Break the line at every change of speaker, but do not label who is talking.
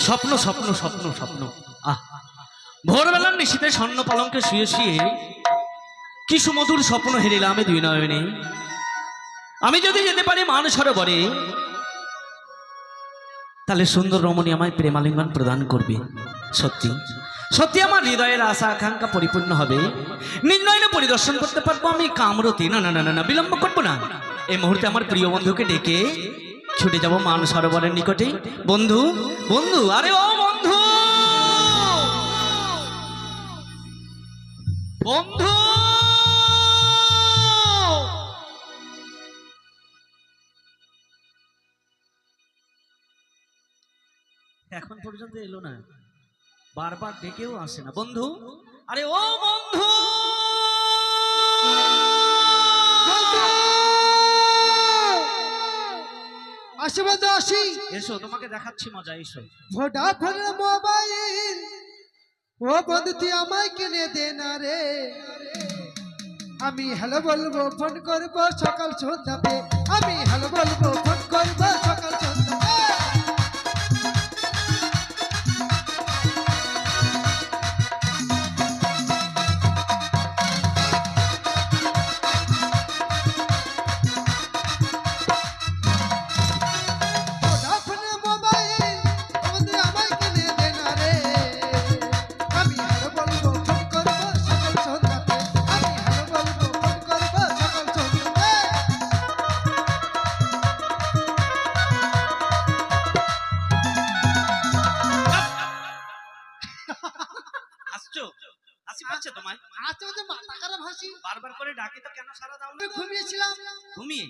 স্বপ্ন স্বপ্ন স্বপ্ন স্বপ্ন। আহ, ভোরবেলার নিশীতে স্বর্ণ পালঙ্কে শুয়ে শুয়ে কি সুমধুর স্বপ্ন হেরিলাম আমি দুই নয়নে। আমি যদি যেতে পারি মান সরোবরে, তাহলে সুন্দর রমণী আমায় প্রেমালিঙ্গন প্রদান করবে। সত্যি সত্যি আমার হৃদয়ের আশা আকাঙ্ক্ষা পরিপূর্ণ হবে। নির্ণয়নে পরিদর্শন করতে পারবো আমি কামরতি। না না না না, বিলম্ব করবো না। এই মুহূর্তে আমার প্রিয় বন্ধুকে ডেকে ছুটে যাব মান সরোবরের নিকটে। বন্ধু বন্ধু, আরে ও বন্ধু বন্ধু, এখন পর্যন্ত এলো না, বারবার ডেকেও আসে না। বন্ধু, আরে ও বন্ধু,
আসি বন্ধু আসি।
এসো, তোমাকে দেখাচ্ছি মজা, এসো।
ভোডাফোন মোবাইল, ও বন্ধু তুই আমায় কিনে দে না রে। আমি হ্যালো বলবো, ফোন করবো সকাল সন্ধ্যাতে। আমি হ্যালো বলবো, ফোন করবো সকাল সন্ধ্যাতে। ভোডাফোন মোবাইল, ও বন্ধু আমায় কিনে দে না রে। আমি হ্যালো বলবো, ফোন করবো সকাল সন্ধ্যাতে। আমি হ্যালো বলবো, ফোন করবো সকাল সন্ধ্যাতে।
আসছো? হাসি পাচ্ছে তোমায়?
আজ তো মাথা খারাপ হাসি।
বারবার করে ডাকি তো কেন সারা দাও না?
ঘুমিয়েছিলাম।
ঘুমিয়ে